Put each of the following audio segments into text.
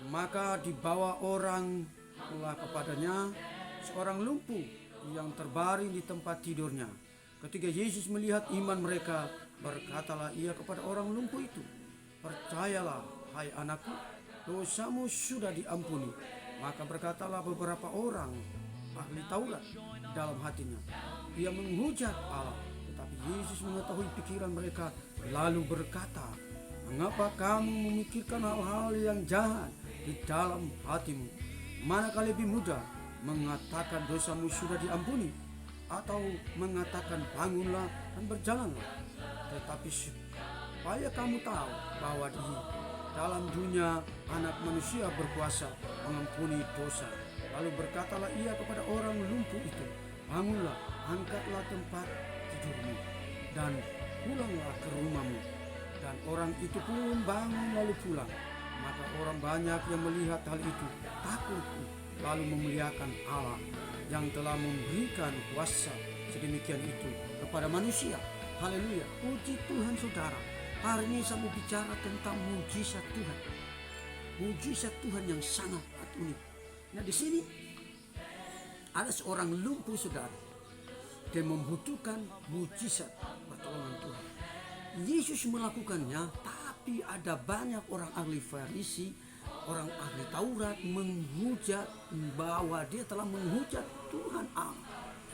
Maka dibawa orang pula kepadanya seorang lumpuh yang terbaring di tempat tidurnya. Ketika Yesus melihat iman mereka, berkatalah ia kepada orang lumpuh itu, "Percayalah, hai anakku, dosamu sudah diampuni." Maka berkatalah beberapa orang ahli Taurat dalam hatinya, "Ia menghujat Allah." Tetapi Yesus mengetahui pikiran mereka, lalu berkata, "Mengapa kamu memikirkan hal-hal yang jahat di dalam hatimu? Manakah lebih mudah, mengatakan dosamu sudah diampuni, atau mengatakan bangunlah dan berjalanlah? Tetapi supaya kamu tahu bahwa di dalam dunia Anak Manusia berkuasa mengampuni dosa." Lalu berkatalah ia kepada orang lumpuh itu, "Bangunlah, angkatlah tempat tidurmu, dan pulanglah ke rumahmu." Dan orang itu pun bangun lalu pulang. Maka orang banyak yang melihat hal itu takut, lalu memuliakan Allah yang telah memberikan kuasa sedemikian itu kepada manusia. Haleluya, puji Tuhan saudara. Hari ini saya mau bicara tentang mujizat Tuhan. Mujizat Tuhan yang sangat unik. Nah, di sini ada seorang lumpuh saudara. Dia membutuhkan mujizat pertolongan Tuhan. Yesus melakukannya, tapi ada banyak orang ahli Farisi, orang ahli Taurat menghujat bahwa dia telah menghujat Tuhan Allah.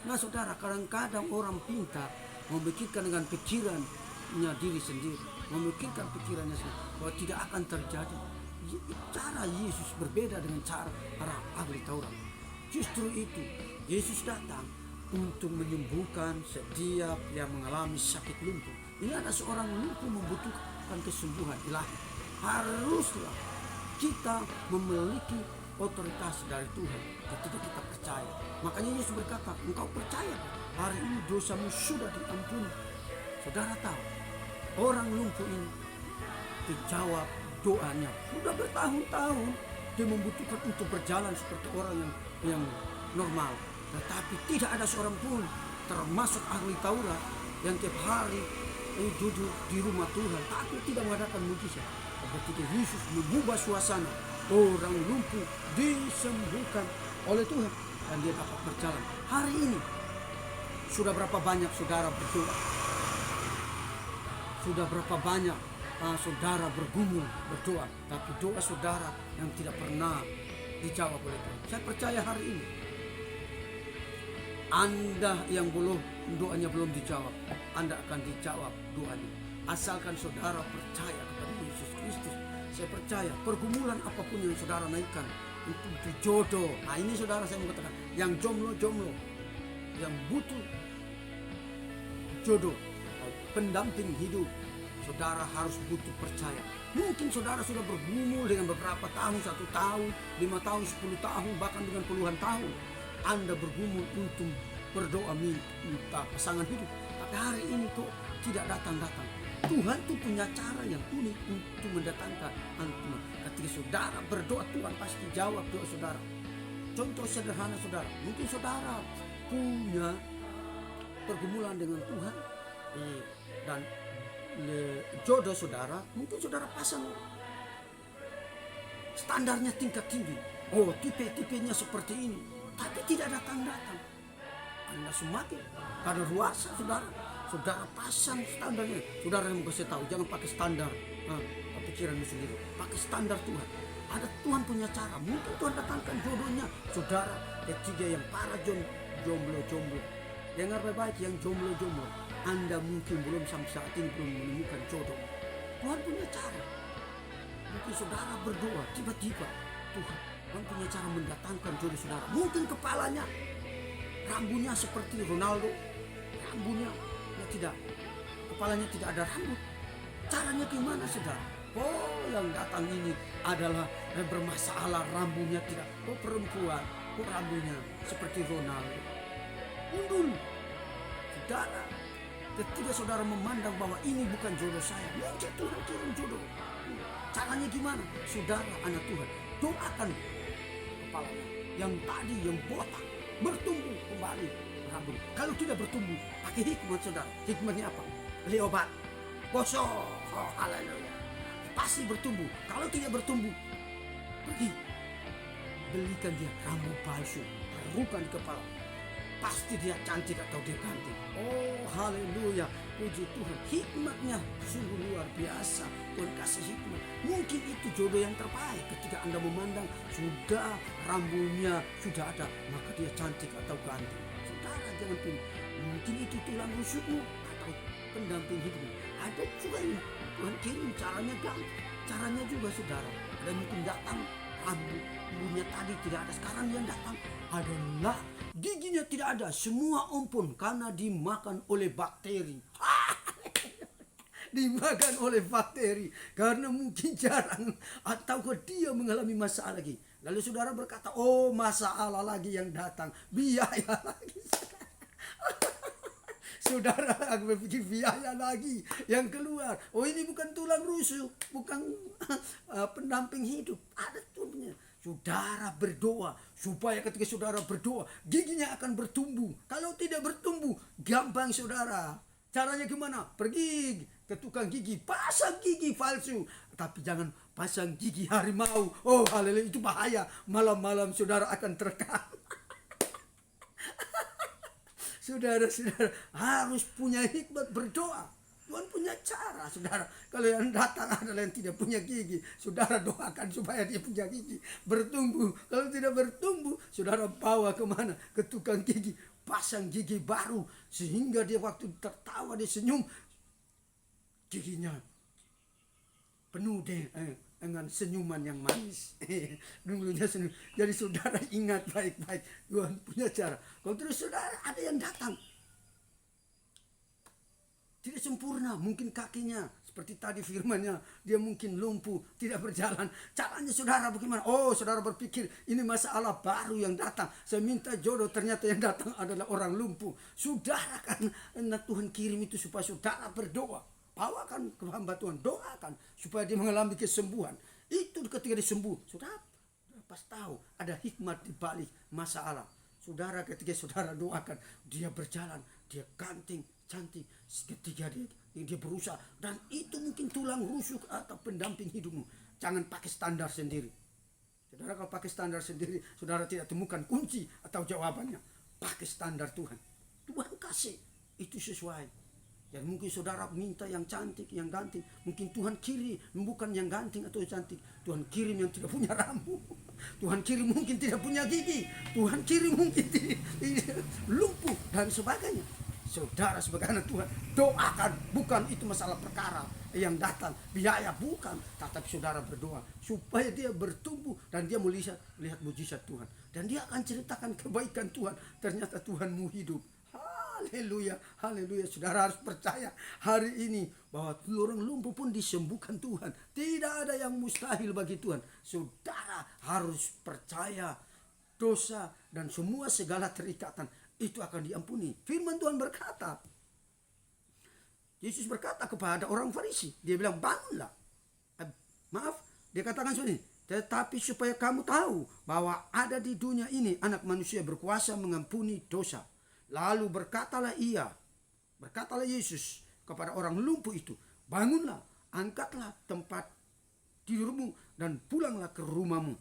Nah saudara, kadang-kadang orang pintar memikirkan dengan pikirannya diri sendiri, memikirkan pikirannya sendiri bahwa tidak akan terjadi. Cara Yesus berbeda dengan cara para ahli Taurat. Justru itu Yesus datang untuk menyembuhkan setiap yang mengalami sakit lumpuh. Ini ada seorang lumpuh membutuhkan kesembuhan ilahi. Haruslah kita memiliki otoritas dari Tuhan ketika kita percaya. Makanya Yesus berkata, "Engkau percaya, hari ini dosamu sudah diampuni." Saudara tahu, orang lumpuh ini dijawab doanya. Sudah bertahun-tahun dia membutuhkan untuk berjalan seperti orang yang normal. Tetapi tidak ada seorang pun, termasuk ahli Taurat, yang tiap hari duduk di rumah Tuhan, tapi tidak mengadakan mujizat. Ketika Yesus mengubah suasana, orang lumpuh disembuhkan oleh Tuhan dan dia dapat berjalan. Hari ini sudah berapa banyak saudara berdoa? Sudah berapa banyak saudara bergumul berdoa, tapi doa saudara yang tidak pernah dijawab oleh Tuhan. Saya percaya hari ini Anda yang doanya belum dijawab, Anda akan dijawab doanya. Asalkan saudara percaya kepada Yesus Kristus. Saya percaya pergumulan apapun yang saudara naikkan, untuk jodoh. Nah ini saudara, saya mau katakan, yang jomblo, yang butuh jodoh, pendamping hidup, saudara harus butuh percaya. Mungkin saudara sudah bergumul dengan beberapa tahun, 1 tahun, 5 tahun, 10 tahun, bahkan dengan puluhan tahun. Anda bergumul untuk berdoa minta pasangan hidup, tapi hari ini kok tidak datang-datang. Tuhan tuh punya cara yang unik untuk mendatangkan ampun. Ketika saudara berdoa, Tuhan pasti jawab doa saudara. Contoh sederhana saudara, mungkin saudara punya pergumulan dengan Tuhan dan jodoh saudara, mungkin saudara pasang standarnya tingkat tinggi. Oh, tipe-tipenya seperti ini, tapi tidak datang-datang. Anda semakin kadaluarsa saudara pasang standarnya. Saudara yang mau kasih tahu, jangan pakai standar pikiranmu sendiri, pakai standar Tuhan. Ada Tuhan punya cara. Mungkin Tuhan datangkan jodohnya saudara ketiga yang para jomblo. Dengar baik-baik, yang jomblo. Anda mungkin belum sampai saat ini belum menemukan jodoh. Tuhan punya cara. Mungkin saudara berdoa, tiba-tiba Tuhan punya cara mendatangkan jodoh saudara. Mungkin kepalanya, rambutnya seperti Ronaldo, kepalanya tidak ada rambut. Caranya gimana saudara? Oh, yang datang ini adalah bermasalah, rambutnya tidak. Oh, perempuan, rambutnya seperti Ronaldo. Undul, saudara. Ketika saudara memandang bahwa ini bukan jodoh saya, mungkin Tuhan kirim jodoh. Caranya gimana? Saudara anak Tuhan, doakan kepalanya yang tadi yang botak bertumbuh kembali rambut. Kalau tidak bertumbuh, pakai hikmat saudara. Hikmatnya apa? Beli obat, gosok. Oh, haleluya. Pasti bertumbuh. Kalau tidak bertumbuh, Pergi, belikan dia rambut palsu, taruhkan di kepala. Pasti dia cantik atau dia ganti. Oh haleluya, puji Tuhan. Hikmatnya sungguh luar biasa. Tuhan kasih hikmat. Mungkin itu jodoh yang terbaik. Ketika Anda memandang sudah rambutnya sudah ada, maka dia cantik atau ganti. Saudara jangan pilih. Mungkin itu tulang rusukmu atau pendamping hidupmu. Ada juga yang Tuhan kirim caranya ganti. Caranya juga saudara. Ada mungkin datang rambutnya tadi tidak ada, sekarang yang datang adalah giginya tidak ada, semua ompong karena dimakan oleh bakteri. Dimakan oleh bakteri karena mungkin jarang atau dia mengalami masalah lagi. Lalu saudara berkata, oh masalah lagi yang datang, biaya lagi. Saudara aku berpikir biaya lagi yang keluar. Oh ini bukan tulang rusuk, bukan pendamping hidup. Ada tubuhnya. Saudara berdoa supaya ketika saudara berdoa giginya akan bertumbuh. Kalau tidak bertumbuh gampang saudara. Caranya gimana? Pergi ke tukang gigi, pasang gigi palsu. Tapi jangan pasang gigi harimau. Oh haleluya, itu bahaya. Malam-malam saudara akan terekam. Saudara-saudara harus punya hikmat berdoa. Tuhan punya cara, saudara. Kalau yang datang adalah yang tidak punya gigi, saudara doakan supaya dia punya gigi bertumbuh. Kalau tidak bertumbuh, saudara bawa kemana? Ke tukang gigi, pasang gigi baru, sehingga dia waktu tertawa, dia senyum, giginya penuh dengan senyuman yang manis. Dulunya senyum. Jadi saudara ingat baik-baik, Tuhan punya cara. Kalau terus saudara ada yang datang tidak sempurna, mungkin kakinya seperti tadi firmannya, dia mungkin lumpuh, tidak berjalan. Caranya saudara bagaimana? Oh saudara berpikir ini masalah baru yang datang, saya minta jodoh, ternyata yang datang adalah orang lumpuh. Saudara kan Tuhan kirim itu supaya saudara berdoa. Bawakan ke hamba Tuhan, doakan supaya dia mengalami kesembuhan. Itu ketika dia sembuh, saudara pas tahu ada hikmat di balik masalah. Saudara ketika saudara doakan, dia berjalan, dia ganting, cantik. Ketika dia berusaha, dan itu mungkin tulang rusuk atau pendamping hidupmu. Jangan pakai standar sendiri. Saudara kalau pakai standar sendiri, saudara tidak temukan kunci atau jawabannya. Pakai standar Tuhan. Tuhan kasih itu sesuai. Dan mungkin saudara minta yang cantik, yang ganting. Mungkin Tuhan kirim bukan yang ganting atau cantik. Tuhan kirim yang tidak punya rambut. Tuhan kirim mungkin tidak punya gigi. Tuhan kirim mungkin tidak lumpuh dan sebagainya. Saudara sebagai anak Tuhan, doakan. Bukan itu masalah perkara yang datang, biaya bukan. Tetapi saudara berdoa supaya dia bertumbuh dan dia melihat mujizat Tuhan. Dan dia akan ceritakan kebaikan Tuhan. Ternyata Tuhanmu hidup. Haleluya, haleluya. Saudara harus percaya hari ini bahwa orang lumpuh pun disembuhkan Tuhan. Tidak ada yang mustahil bagi Tuhan. Saudara harus percaya dosa dan semua segala terikatan itu akan diampuni. Firman Tuhan berkata, Yesus berkata kepada orang Farisi, dia bilang bangunlah. Dia katakan seperti ini. Tetapi supaya kamu tahu bahwa ada di dunia ini anak manusia berkuasa mengampuni dosa. Lalu berkatalah Yesus kepada orang lumpuh itu, bangunlah, angkatlah tempat tidurmu dan pulanglah ke rumahmu.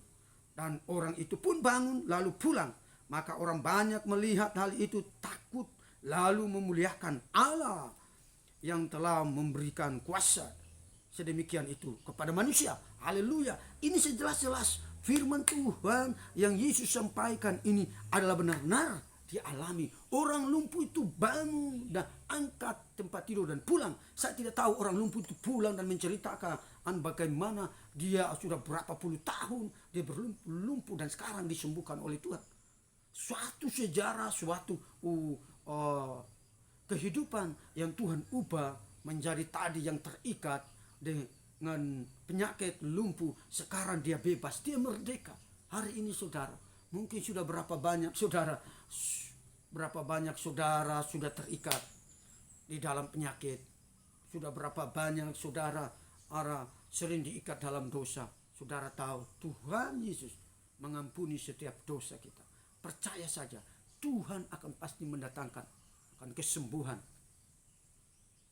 Dan orang itu pun bangun lalu pulang. Maka orang banyak melihat hal itu takut, lalu memuliakan Allah yang telah memberikan kuasa sedemikian itu kepada manusia. Haleluya. Ini sejelas-jelas firman Tuhan yang Yesus sampaikan ini adalah benar-benar dialami. Orang lumpuh itu bangun dan angkat tempat tidur dan pulang. Saya tidak tahu orang lumpuh itu pulang dan menceritakan bagaimana dia sudah berapa puluh tahun dia berlumpuh dan sekarang disembuhkan oleh Tuhan. Suatu sejarah, suatu kehidupan yang Tuhan ubah menjadi tadi yang terikat dengan penyakit lumpuh. Sekarang dia bebas, dia merdeka. Hari ini saudara, mungkin sudah berapa banyak saudara sudah terikat di dalam penyakit. Sudah berapa banyak saudara sering diikat dalam dosa. Saudara tahu Tuhan Yesus mengampuni setiap dosa kita. Percaya saja Tuhan akan pasti mendatangkan kesembuhan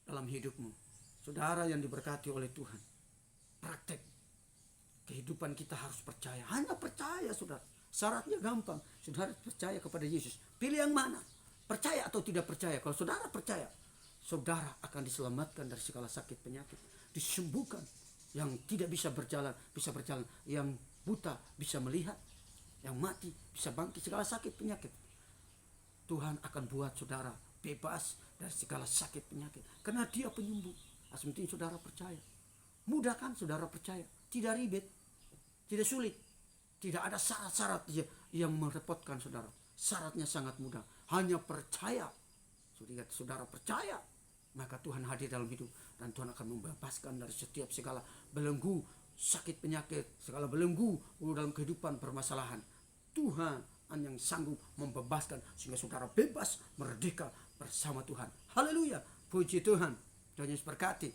dalam hidupmu. Saudara yang diberkati oleh Tuhan, praktek kehidupan kita harus percaya. Hanya percaya, saudara. Syaratnya gampang. Saudara percaya kepada Yesus. Pilih yang mana? Percaya atau tidak percaya? Kalau saudara percaya, saudara akan diselamatkan dari segala sakit penyakit. Disembuhkan. Yang tidak bisa berjalan, bisa berjalan. Yang buta bisa melihat. Yang mati bisa bangkit, segala sakit penyakit. Tuhan akan buat saudara bebas dari segala sakit penyakit. Karena Dia penyembuh. Asal saudara percaya. Mudah kan saudara percaya? Tidak ribet, tidak sulit. Tidak ada syarat-syarat yang merepotkan saudara. Syaratnya sangat mudah. Hanya percaya. Saudara percaya, maka Tuhan hadir dalam hidup. Dan Tuhan akan membebaskan dari setiap segala belenggu sakit penyakit, segala belenggu dalam kehidupan permasalahan. Tuhan yang sanggup membebaskan sehingga saudara bebas, merdeka bersama Tuhan. Haleluya, puji Tuhan. Tuhan Yesus berkati.